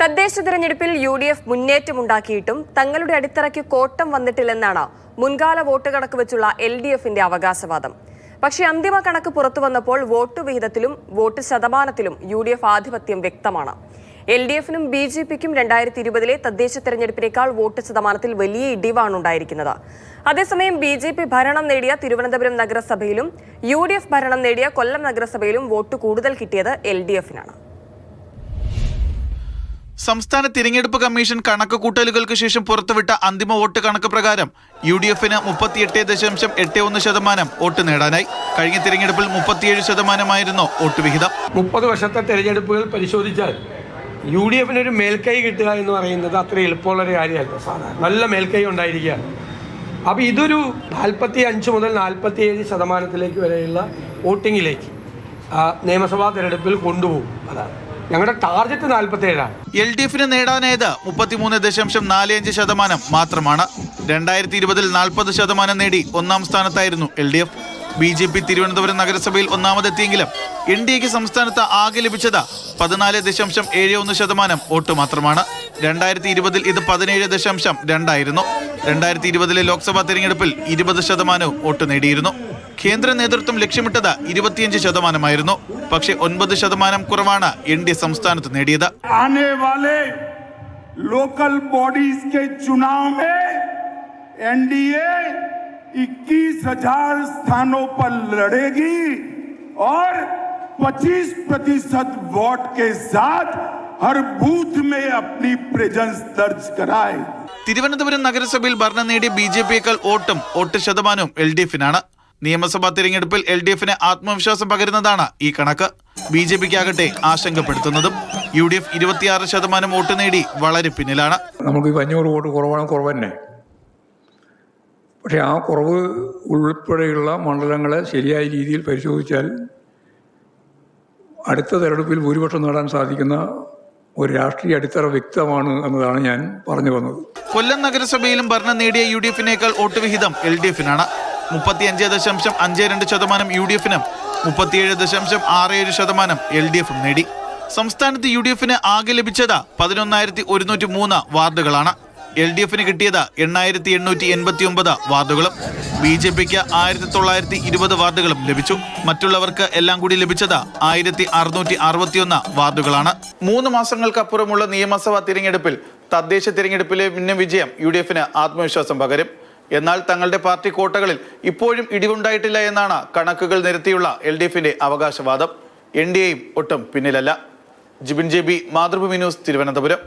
തദ്ദേശ തിരഞ്ഞെടുപ്പിൽ യുഡിഎഫ് മുന്നേറ്റമുണ്ടാക്കിയിട്ടും തങ്ങളുടെ അടിത്തറയ്ക്ക് കോട്ടം വന്നിട്ടില്ലെന്നാണ് മുൻകാല വോട്ട് കണക്ക് വെച്ചുള്ള എൽഡിഎഫിന്റെ അവകാശവാദം. പക്ഷേ അന്തിമ കണക്ക് പുറത്തു വന്നപ്പോൾ വോട്ട് വിഹിതത്തിലും വോട്ട് ശതമാനത്തിലും യുഡിഎഫ് ആധിപത്യം വ്യക്തമാണ്. എൽഡിഎഫിനും ബിജെപിക്കും 2020 തദ്ദേശ തെരഞ്ഞെടുപ്പിനേക്കാൾ വോട്ട് ശതമാനത്തിൽ വലിയ ഇടിവാണ് ഉണ്ടായിരിക്കുന്നത്. അതേസമയം ബിജെപി ഭരണം നേടിയ തിരുവനന്തപുരം നഗരസഭയിലും യുഡിഎഫ് ഭരണം നേടിയ കൊല്ലം നഗരസഭയിലും വോട്ട് കൂടുതൽ കിട്ടിയത് എൽഡിഎഫിനാണ്. സംസ്ഥാന തിരഞ്ഞെടുപ്പ് കമ്മീഷൻ കണക്ക് കൂട്ടലുകൾക്ക് ശേഷം പുറത്തുവിട്ട അന്തിമ വോട്ട് കണക്ക് പ്രകാരം യുഡിഎഫിന് 38.81% വോട്ട് നേടാനായി. കഴിഞ്ഞ തിരഞ്ഞെടുപ്പിൽ 37% വോട്ട് വിഹിതം. 30 വർഷത്തെ തിരഞ്ഞെടുപ്പുകൾ പരിശോധിച്ചാൽ യുഡിഎഫിന് ഒരു മേൽക്കൈ കിട്ടുക എന്ന് പറയുന്നത് അത്ര എളുപ്പമുള്ളൊരു കാര്യമല്ല. സാധാരണ നല്ല മേൽക്കൈ ഉണ്ടായിരിക്കുകയാണ്. അപ്പോൾ ഇതൊരു 45 മുതൽ 47% വരെയുള്ള വോട്ടിങ്ങിലേക്ക് നിയമസഭാ തിരഞ്ഞെടുപ്പിൽ കൊണ്ടുപോകും. അതാണ് ഞങ്ങളുടെ ടാർഗറ്റ്. 47ആണ്. എൽഡിഎഫിന് നേടാനായത് 33.45% മാത്രമാണ്. 2020 40% നേടി ഒന്നാം സ്ഥാനത്തായിരുന്നു എൽഡിഎഫ്. ബിജെപി തിരുവനന്തപുരം നഗരസഭയിൽ ഒന്നാമതെത്തിയെങ്കിലും എൻഡിഎക്ക് സംസ്ഥാനത്ത് ആകെ ലഭിച്ചത് 14.71% വോട്ട് മാത്രമാണ്. 2020 ഇത് 17.2 ആയിരുന്നു. 2020 ലോക്സഭാ തിരഞ്ഞെടുപ്പിൽ 20% വോട്ട് നേടിയിരുന്നു. കേന്ദ്ര നേതൃത്വം ലക്ഷ്യമിട്ടത് 25% പക്ഷേ 9% കുറവാണ് എൻഡിഎ സംസ്ഥാനത്ത് നേടിയത്. आने वाले लोकल बॉडीज के चुनाव में एनडीए 21,000 स्थानों पर लड़ेगी और 25% वोट के साथ हर बूथ में अपनी प्रेजेंस दर्ज कराए. തിരുവനന്തപുരം നഗരസഭയിൽ ഭരണം നേടിയ ബിജെപിയേക്കാൾ വോട്ട് ശതമാനവും എൽഡിഎഫിനാണ്. നിയമസഭാ തിരഞ്ഞെടുപ്പിൽ എൽഡിഎഫിന് ആത്മവിശ്വാസം പകരുന്നതാണ് ഈ കണക്ക്. ബിജെപിക്കാകട്ടെ ആശങ്കപ്പെടുത്തുന്നതും. യുഡിഎഫ് 26% വോട്ട് നേടി വളരെ പിന്നിലാണ്. നമുക്ക് 500 വോട്ട് കുറവ് തന്നെ. പക്ഷേ ആ കുറവ് ഉൾപ്പെടെയുള്ള മണ്ഡലങ്ങളെ ശരിയായ രീതിയിൽ പരിശോധിച്ചാൽ അടുത്ത തെരഞ്ഞെടുപ്പിൽ ഭൂരിപക്ഷം നേടാൻ സാധിക്കുന്ന ഒരു രാഷ്ട്രീയ അടിത്തറ വ്യക്തമാണ് എന്നതാണ് ഞാൻ പറഞ്ഞു വന്നത്. കൊല്ലം നഗരസഭയിലും ഭരണം നേടിയ യുഡിഎഫിനേക്കാൾ വോട്ട് വിഹിതം എൽഡിഎഫിനാണ്. 35.52% യുഡിഎഫിനും 37.67% എൽഡിഎഫും നേടി. സംസ്ഥാനത്ത് യുഡിഎഫിന് ആകെ ലഭിച്ചത് 11,103 വാർഡുകളാണ്. എൽഡിഎഫിന് കിട്ടിയത് 8,889 വാർഡുകളും. ബിജെപിക്ക് 1,920 വാർഡുകളും ലഭിച്ചു. മറ്റുള്ളവർക്ക് എല്ലാം കൂടി ലഭിച്ചത് 1,661 വാർഡുകളാണ്. 3 മാസങ്ങൾക്കപ്പുറമുള്ള നിയമസഭാ തിരഞ്ഞെടുപ്പിൽ തദ്ദേശ തിരഞ്ഞെടുപ്പിലെ വിജയം യുഡിഎഫിന് ആത്മവിശ്വാസം പകരും. എന്നാൽ തങ്ങളുടെ പാർട്ടി കോട്ടകളിൽ ഇപ്പോഴും ഇടിവുണ്ടായിട്ടില്ല എന്നാണ് കണക്കുകൾ നിരത്തിയുള്ള എൽഡിഎഫിന്റെ അവകാശവാദം. എൻഡിഎയും ഒട്ടും പിന്നിലല്ല. ജിബിൻ ജെബി, മാതൃഭൂമി ന്യൂസ്, തിരുവനന്തപുരം.